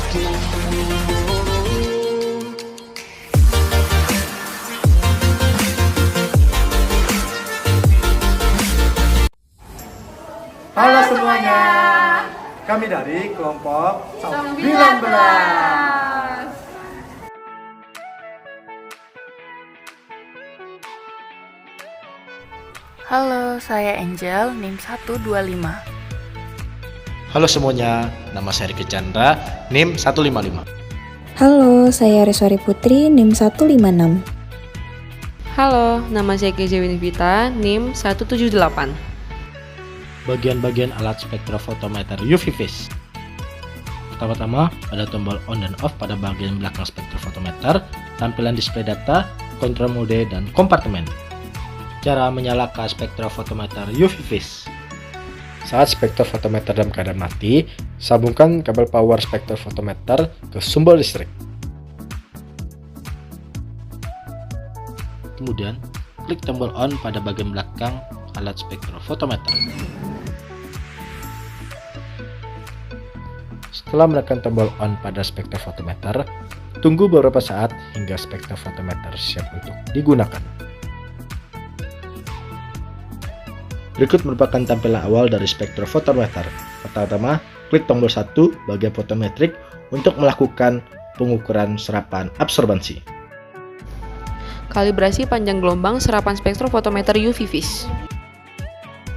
Halo semuanya, kami dari kelompok 19. Halo, saya Angel, NIM 125. Halo semuanya, nama saya Riki Chandra, NIM 155. Halo, saya Reswari Putri, NIM 156. Halo, nama saya Keja Winivita, NIM 178. Bagian-bagian alat spektrofotometer UV Vis. Pertama-tama, ada tombol on dan off pada bagian belakang spektrofotometer, tampilan display data, kontrol mode, dan kompartemen. Cara menyalakan spektrofotometer UV Vis. Saat spektrofotometer dalam keadaan mati, sambungkan kabel power spektrofotometer ke sumber listrik. Kemudian, klik tombol on pada bagian belakang alat spektrofotometer. Setelah menekan tombol on pada spektrofotometer, tunggu beberapa saat hingga spektrofotometer siap untuk digunakan. Berikut merupakan tampilan awal dari spektrofotometer. Pertama-tama, klik tombol 1 bagian fotometrik untuk melakukan pengukuran serapan absorbansi. Kalibrasi panjang gelombang serapan spektrofotometer UV Vis.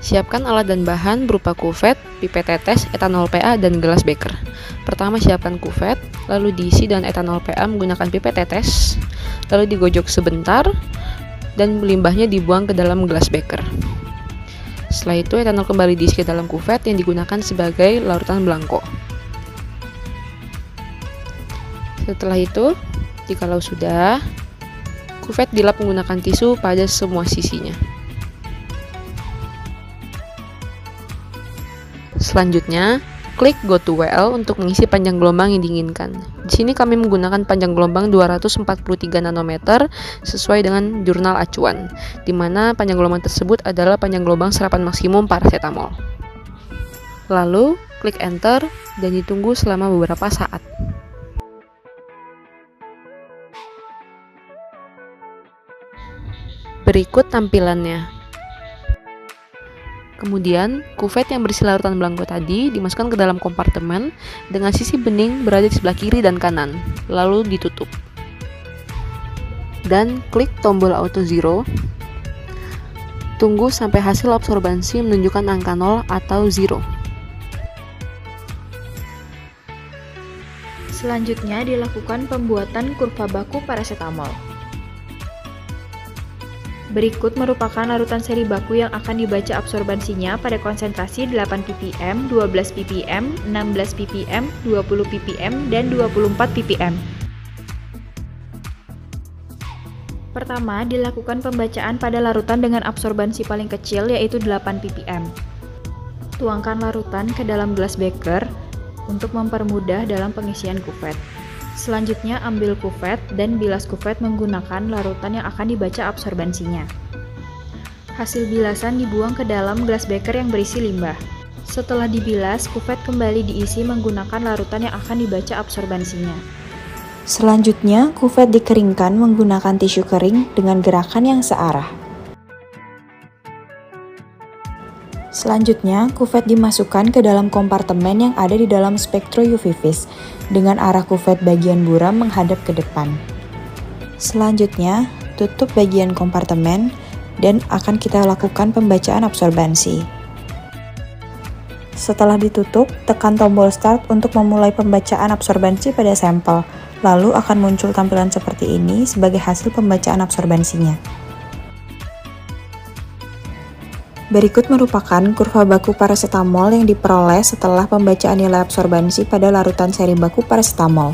Siapkan alat dan bahan berupa kuvet, pipet tetes, etanol PA, dan gelas beker. Pertama, siapkan kuvet, lalu diisi dengan etanol PA menggunakan pipet tetes, lalu digojok sebentar, dan limbahnya dibuang ke dalam gelas beker. Setelah itu, etanol kembali diisi ke dalam kuvet yang digunakan sebagai larutan belangko. Setelah itu, jikalau sudah, kuvet dilap menggunakan tisu pada semua sisinya. Selanjutnya, klik Go to WL untuk mengisi panjang gelombang yang diinginkan. Di sini kami menggunakan panjang gelombang 243 nanometer sesuai dengan jurnal acuan, di mana panjang gelombang tersebut adalah panjang gelombang serapan maksimum paracetamol. Lalu, klik Enter dan ditunggu selama beberapa saat. Berikut tampilannya. Kemudian, kuvet yang berisi larutan belangko tadi dimasukkan ke dalam kompartemen dengan sisi bening berada di sebelah kiri dan kanan, lalu ditutup. Dan klik tombol auto zero. Tunggu sampai hasil absorbansi menunjukkan angka 0 atau 0. Selanjutnya dilakukan pembuatan kurva baku paracetamol. Berikut merupakan larutan seri baku yang akan dibaca absorbansinya pada konsentrasi 8 ppm, 12 ppm, 16 ppm, 20 ppm, dan 24 ppm. Pertama, dilakukan pembacaan pada larutan dengan absorbansi paling kecil yaitu 8 ppm. Tuangkan larutan ke dalam gelas beker untuk mempermudah dalam pengisian kuvet. Selanjutnya ambil kuvet dan bilas kuvet menggunakan larutan yang akan dibaca absorbansinya. Hasil bilasan dibuang ke dalam gelas beker yang berisi limbah. Setelah dibilas, kuvet kembali diisi menggunakan larutan yang akan dibaca absorbansinya. Selanjutnya, kuvet dikeringkan menggunakan tisu kering dengan gerakan yang searah. Selanjutnya, kuvet dimasukkan ke dalam kompartemen yang ada di dalam spektro UV Vis dengan arah kuvet bagian buram menghadap ke depan. Selanjutnya, tutup bagian kompartemen dan akan kita lakukan pembacaan absorbansi. Setelah ditutup, tekan tombol start untuk memulai pembacaan absorbansi pada sampel. Lalu akan muncul tampilan seperti ini sebagai hasil pembacaan absorbansinya. Berikut merupakan kurva baku paracetamol yang diperoleh setelah pembacaan nilai absorbansi pada larutan seri baku paracetamol.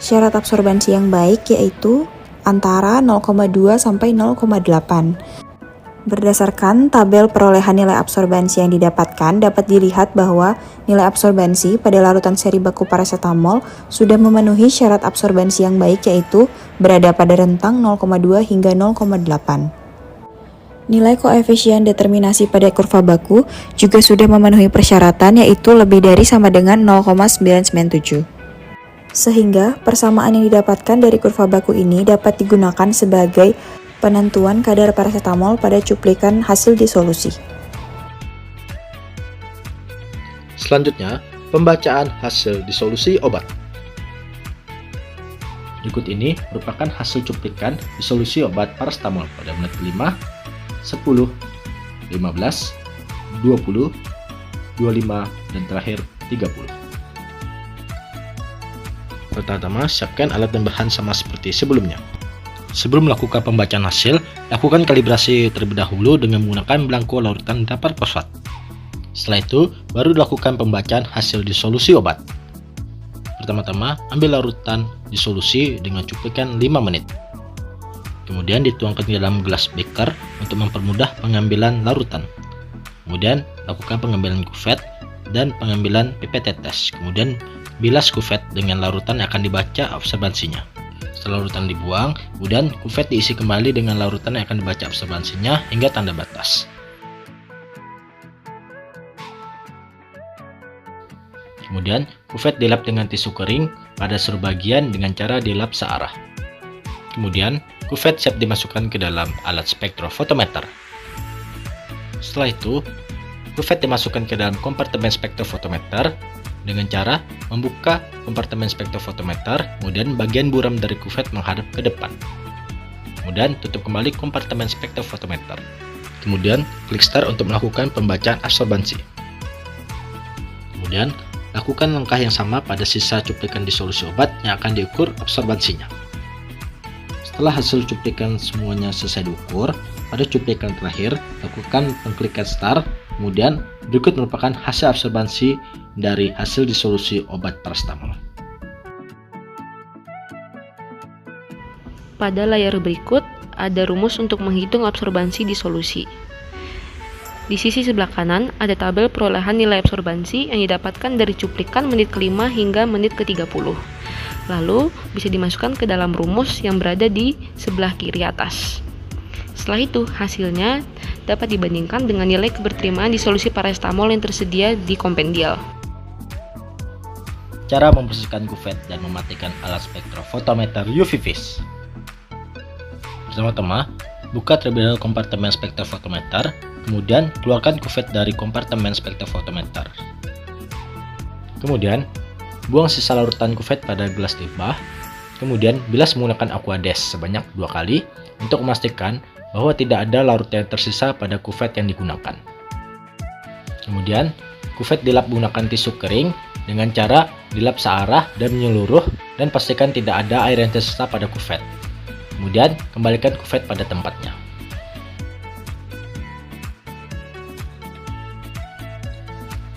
Syarat absorbansi yang baik yaitu antara 0,2 sampai 0,8. Berdasarkan tabel perolehan nilai absorbansi yang didapatkan, dapat dilihat bahwa nilai absorbansi pada larutan seri baku paracetamol sudah memenuhi syarat absorbansi yang baik yaitu berada pada rentang 0,2 hingga 0,8. Nilai koefisien determinasi pada kurva baku juga sudah memenuhi persyaratan yaitu lebih dari sama dengan 0,997. sehingga persamaan yang didapatkan dari kurva baku ini dapat digunakan sebagai penentuan kadar parasetamol pada cuplikan hasil disolusi. Selanjutnya, pembacaan hasil disolusi obat. Berikut ini merupakan hasil cuplikan disolusi obat parasetamol pada menit ke-5, 10, 15, 20, 25, dan terakhir 30. Pertama, siapkan alat dan bahan sama seperti sebelumnya. Sebelum melakukan pembacaan hasil, lakukan kalibrasi terlebih dahulu dengan menggunakan belangko larutan dapat fosfat. Setelah itu, baru dilakukan pembacaan hasil disolusi obat. Pertama-tama, ambil larutan disolusi dengan cuplikan 5 menit. Kemudian dituangkan ke dalam gelas beker untuk mempermudah pengambilan larutan. Kemudian, lakukan pengambilan kuvet dan pengambilan pipet tetes. Kemudian, bilas kuvet dengan larutan yang akan dibaca absorbansinya. Setelah larutan dibuang, kemudian kuvet diisi kembali dengan larutan yang akan dibaca absorbansinya hingga tanda batas. Kemudian, kuvet dilap dengan tisu kering pada seluruh bagian dengan cara dilap searah. Kemudian, kuvet siap dimasukkan ke dalam alat spektrofotometer. Setelah itu, kuvet dimasukkan ke dalam kompartemen spektrofotometer dengan cara membuka kompartemen spektrofotometer, kemudian bagian buram dari kuvet menghadap ke depan. Kemudian tutup kembali kompartemen spektrofotometer. Kemudian klik start untuk melakukan pembacaan absorbansi. Kemudian lakukan langkah yang sama pada sisa cuplikan disolusi obat yang akan diukur absorbansinya. Setelah hasil cuplikan semuanya selesai diukur, pada cuplikan terakhir lakukan pengklikan start. Kemudian berikut merupakan hasil absorbansi dari hasil disolusi obat parasetamol. Pada layar berikut ada rumus untuk menghitung absorbansi disolusi. Di sisi sebelah kanan ada tabel perolehan nilai absorbansi yang didapatkan dari cuplikan menit ke-5 hingga menit ke-30. Lalu bisa dimasukkan ke dalam rumus yang berada di sebelah kiri atas. Setelah itu, hasilnya dapat dibandingkan dengan nilai keberterimaan disolusi parasetamol yang tersedia di kompendial. Cara membersihkan kuvet dan mematikan alat spektrofotometer UV-Vis. Pertama-tama, buka terlebih dahulu kompartemen spektrofotometer, kemudian keluarkan kuvet dari kompartemen spektrofotometer. Kemudian, buang sisa larutan kuvet pada gelas limbah, kemudian bilas menggunakan Aquades sebanyak 2 kali untuk memastikan bahwa tidak ada larutan yang tersisa pada kuvet yang digunakan. Kemudian, kuvet dilap menggunakan tisu kering dengan cara dilap searah dan menyeluruh dan pastikan tidak ada air yang tersisa pada kuvet. Kemudian, kembalikan kuvet pada tempatnya.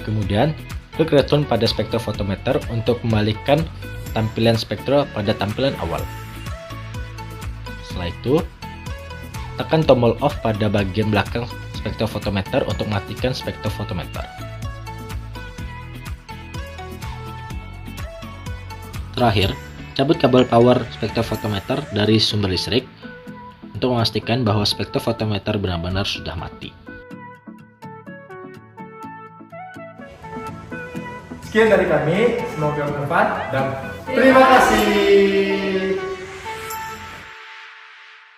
Kemudian, klik return pada spektrofotometer untuk kembalikan tampilan spektro pada tampilan awal. Setelah itu, tekan tombol off pada bagian belakang spektrofotometer untuk mematikan spektrofotometer. Terakhir, cabut kabel power spektrofotometer dari sumber listrik untuk memastikan bahwa spektrofotometer benar-benar sudah mati. Sekian dari kami, semoga bermanfaat dan terima kasih.